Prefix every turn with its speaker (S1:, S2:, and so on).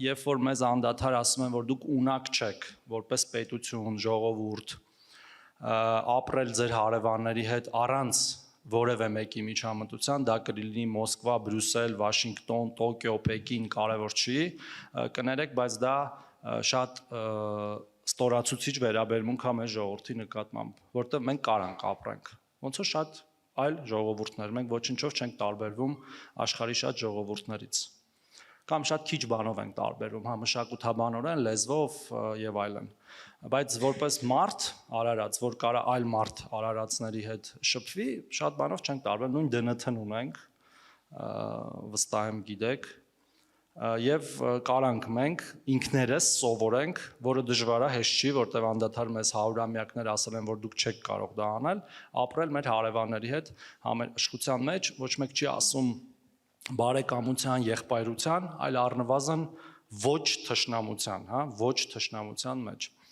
S1: երբ որ մեզ անդադար ասում են, որ դուք ունակ չեք, որպես պետություն, ժողովուրդ, ապրել ձեր հարևանների հետ առանց որևէ մեկի միջամտության, դա կլինի Մոսկվա, Բրյուսել, Վաշինգտոն, Տոկիո, Պեկին, կարևոր չի, կներեք, բայց դա շատ ստորացուցիչ վերաբերմունք է մեր ժողովրդի նկատմամբ, որտեղ մենք կարանք ապրենք, ոնց որ շատ այլ ժողովուրդներ, մենք ոչինչով չենք տարբերվում աշխարհի շատ ժողովուրդներից, կամ շատ քիչ բանով ենք տարբերվում, մշակութաբանորեն, լեզվով եւ այլն, բայց որպես մարդ արարած, որ կարա այլ մարդ արարածների հետ շփվի, շատ բանով չենք տարբերվում, նույն ԴՆԹ-ն ունենք, վստահ եմ գիտեք, եւ կարանք մենք ինքներս սովորենք, որը դժվար է, հեշտ չի, որտեղ անդադար մեզ հարյուրամյակներ ասել են, որ դուք չեք կարող դա անել, ապրել մեր հարևանների հետ համերաշխության մեջ, ոչ մեկ չի ասում բարեկամության, եղբայրության, այլ առնվազն ոչ թշնամության, ոչ թշնամության մեջ։